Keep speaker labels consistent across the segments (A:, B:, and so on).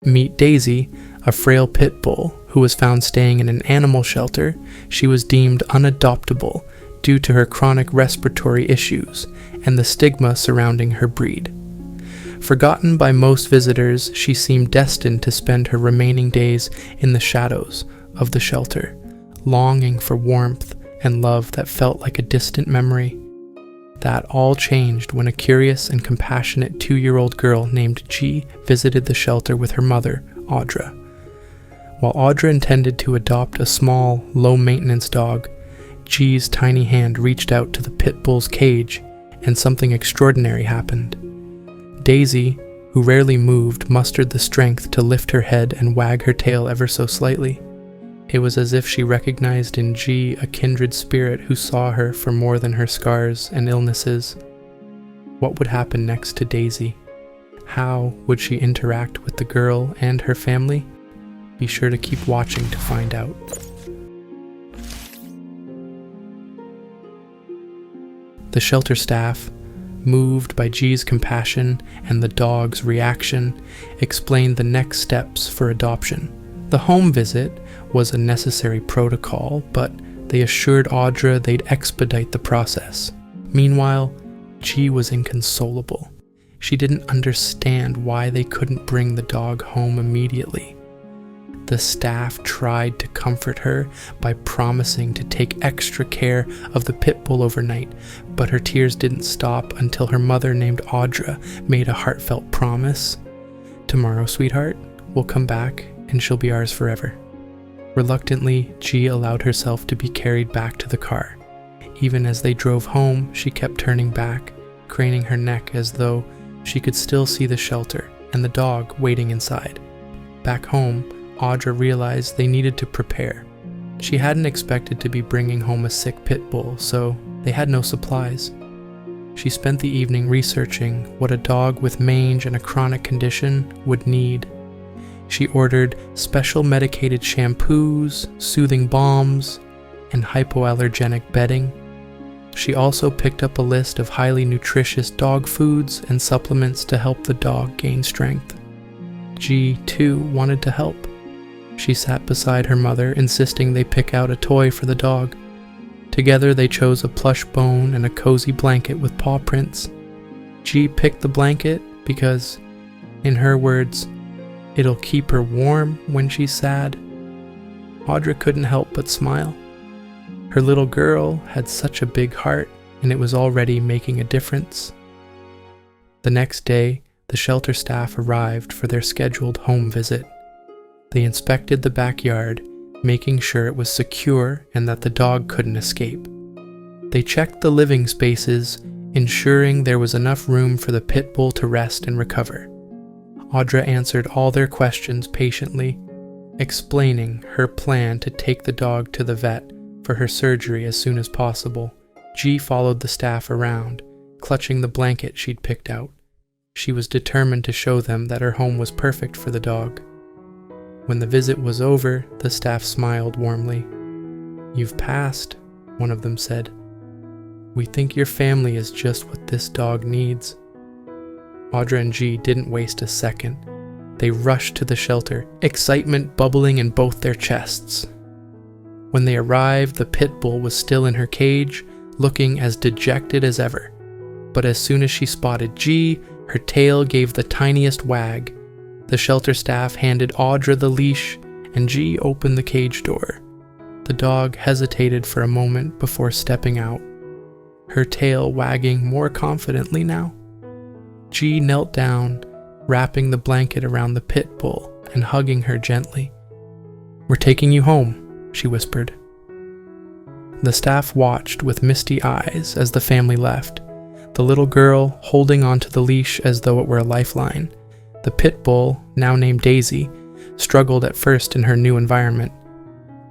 A: Meet Daisy, a frail pit bull who was found staying in an animal shelter. She was deemed unadoptable due to her chronic respiratory issues and the stigma surrounding her breed. Forgotten by most visitors, she seemed destined to spend her remaining days in the shadows of the shelter, longing for warmth and love that felt like a distant memory. That all changed when a curious and compassionate 2-year-old girl named G visited the shelter with her mother, Audra. While Audra intended to adopt a small, low-maintenance dog, G's tiny hand reached out to the pit bull's cage, and something extraordinary happened. Daisy, who rarely moved, mustered the strength to lift her head and wag her tail ever so slightly. It was as if she recognized in G a kindred spirit who saw her for more than her scars and illnesses. What would happen next to Daisy? How would she interact with the girl and her family? Be sure to keep watching to find out. The shelter staff, moved by G's compassion and the dog's reaction, explained the next steps for adoption. The home visit was a necessary protocol, but they assured Audra they'd expedite the process. Meanwhile, G was inconsolable. She didn't understand why they couldn't bring the dog home immediately. The staff tried to comfort her by promising to take extra care of the pit bull overnight, but her tears didn't stop until her mother named Audra made a heartfelt promise. "Tomorrow, sweetheart, we'll come back and she'll be ours forever." Reluctantly, G allowed herself to be carried back to the car. Even as they drove home, she kept turning back, craning her neck as though she could still see the shelter and the dog waiting inside. Back home, Audra realized they needed to prepare. She hadn't expected to be bringing home a sick pit bull, so they had no supplies. She spent the evening researching what a dog with mange and a chronic condition would need. She ordered special medicated shampoos, soothing balms, and hypoallergenic bedding. She also picked up a list of highly nutritious dog foods and supplements to help the dog gain strength. G, too, wanted to help. She sat beside her mother, insisting they pick out a toy for the dog. Together they chose a plush bone and a cozy blanket with paw prints. G picked the blanket because, in her words, it'll keep her warm when she's sad. Audra couldn't help but smile. Her little girl had such a big heart, and it was already making a difference. The next day, the shelter staff arrived for their scheduled home visit. They inspected the backyard, making sure it was secure and that the dog couldn't escape. They checked the living spaces, ensuring there was enough room for the pit bull to rest and recover. Audra answered all their questions patiently, explaining her plan to take the dog to the vet for her surgery as soon as possible. G followed the staff around, clutching the blanket she'd picked out. She was determined to show them that her home was perfect for the dog. When the visit was over, the staff smiled warmly. "You've passed," one of them said. "We think your family is just what this dog needs." Audra and G didn't waste a second. They rushed to the shelter, excitement bubbling in both their chests. When they arrived, the pit bull was still in her cage, looking as dejected as ever. But as soon as she spotted G, her tail gave the tiniest wag. The shelter staff handed Audra the leash, and G opened the cage door. The dog hesitated for a moment before stepping out, her tail wagging more confidently now. G knelt down, wrapping the blanket around the pit bull and hugging her gently. "We're taking you home," she whispered. The staff watched with misty eyes as the family left, the little girl holding onto the leash as though it were a lifeline. The pit bull, now named Daisy, struggled at first in her new environment.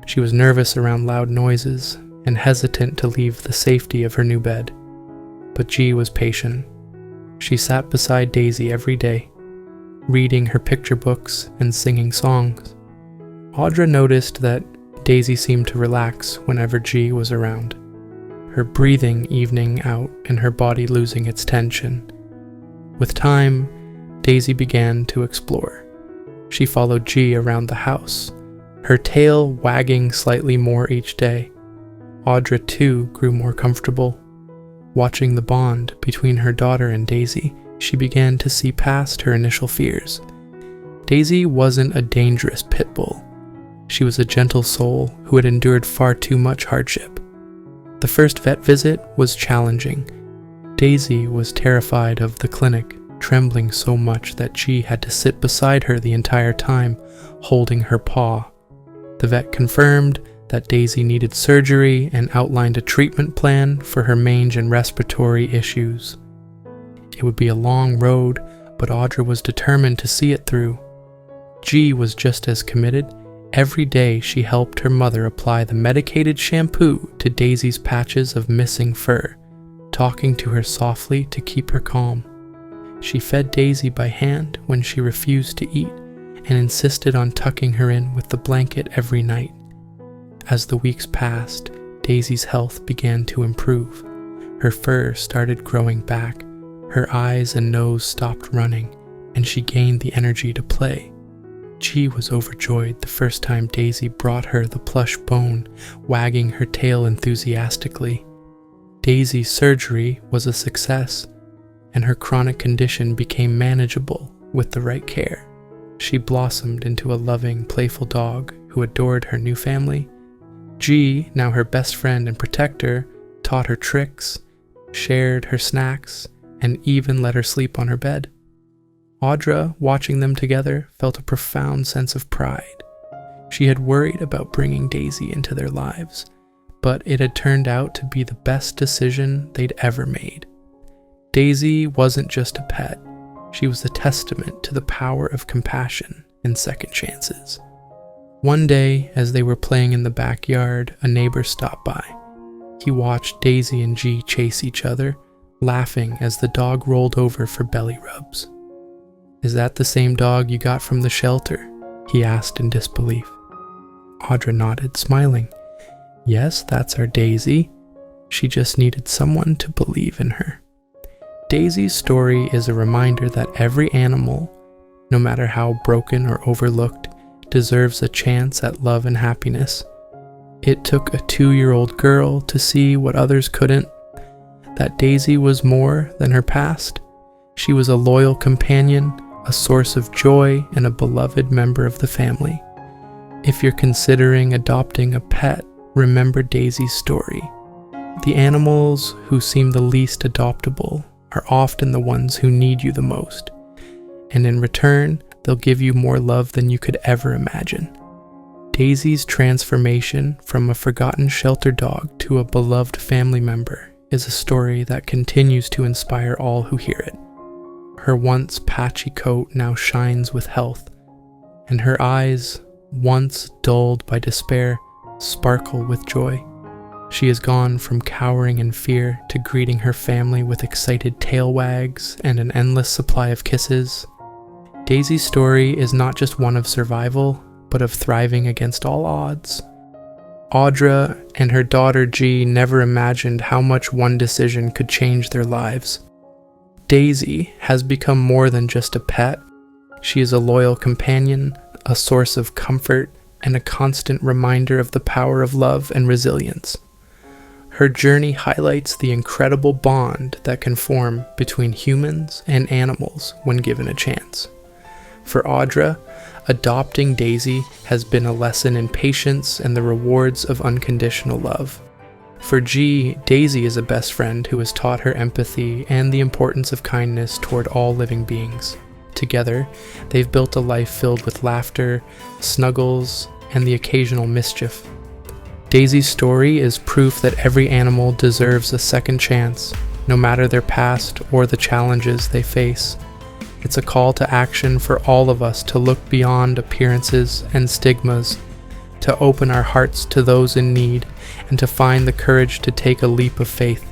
A: She was nervous around loud noises and hesitant to leave the safety of her new bed. But G was patient. She sat beside Daisy every day, reading her picture books and singing songs. Audra noticed that Daisy seemed to relax whenever G was around, her breathing evening out and her body losing its tension. With time, Daisy began to explore. She followed G around the house, her tail wagging slightly more each day. Audra, too, grew more comfortable. Watching the bond between her daughter and Daisy, she began to see past her initial fears. Daisy wasn't a dangerous pit bull. She was a gentle soul who had endured far too much hardship. The first vet visit was challenging. Daisy was terrified of the clinic, trembling so much that G had to sit beside her the entire time, holding her paw. The vet confirmed that Daisy needed surgery and outlined a treatment plan for her mange and respiratory issues. It would be a long road, but Audra was determined to see it through. G was just as committed. Every day she helped her mother apply the medicated shampoo to Daisy's patches of missing fur, talking to her softly to keep her calm. She fed Daisy by hand when she refused to eat and insisted on tucking her in with the blanket every night. As the weeks passed, Daisy's health began to improve. Her fur started growing back, her eyes and nose stopped running, and she gained the energy to play. G was overjoyed the first time Daisy brought her the plush bone, wagging her tail enthusiastically. Daisy's surgery was a success, and her chronic condition became manageable with the right care. She blossomed into a loving, playful dog who adored her new family. G, now her best friend and protector, taught her tricks, shared her snacks, and even let her sleep on her bed. Audra, watching them together, felt a profound sense of pride. She had worried about bringing Daisy into their lives, but it had turned out to be the best decision they'd ever made. Daisy wasn't just a pet, she was a testament to the power of compassion and second chances. One day, as they were playing in the backyard, a neighbor stopped by. He watched Daisy and G chase each other, laughing as the dog rolled over for belly rubs. "Is that the same dog you got from the shelter?" he asked in disbelief. Audra nodded, smiling. "Yes, that's our Daisy. She just needed someone to believe in her." Daisy's story is a reminder that every animal, no matter how broken or overlooked, deserves a chance at love and happiness. It took a 2-year-old girl to see what others couldn't, that Daisy was more than her past. She was a loyal companion, a source of joy, and a beloved member of the family. If you're considering adopting a pet, remember Daisy's story. The animals who seem the least adoptable are often the ones who need you the most, and in return, they'll give you more love than you could ever imagine. Daisy's transformation from a forgotten shelter dog to a beloved family member is a story that continues to inspire all who hear it. Her once patchy coat now shines with health, and her eyes, once dulled by despair, sparkle with joy. She has gone from cowering in fear to greeting her family with excited tail wags and an endless supply of kisses. Daisy's story is not just one of survival, but of thriving against all odds. Audra and her daughter G never imagined how much one decision could change their lives. Daisy has become more than just a pet. She is a loyal companion, a source of comfort, and a constant reminder of the power of love and resilience. Her journey highlights the incredible bond that can form between humans and animals when given a chance. For Audra, adopting Daisy has been a lesson in patience and the rewards of unconditional love. For G, Daisy is a best friend who has taught her empathy and the importance of kindness toward all living beings. Together, they've built a life filled with laughter, snuggles, and the occasional mischief. Daisy's story is proof that every animal deserves a second chance, no matter their past or the challenges they face. It's a call to action for all of us to look beyond appearances and stigmas, to open our hearts to those in need, and to find the courage to take a leap of faith.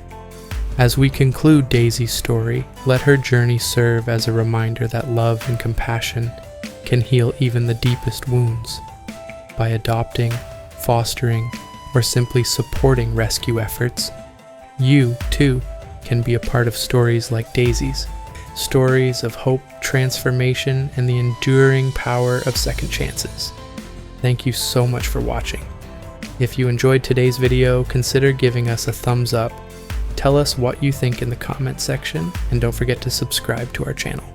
A: As we conclude Daisy's story, let her journey serve as a reminder that love and compassion can heal even the deepest wounds. By adopting, fostering, or simply supporting rescue efforts, you, too, can be a part of stories like Daisy's. stories of hope, transformation, and the enduring power of second chances. Thank you so much for watching. If you enjoyed today's video, consider giving us a thumbs up. Tell us what you think in the comments section, and don't forget to subscribe to our channel.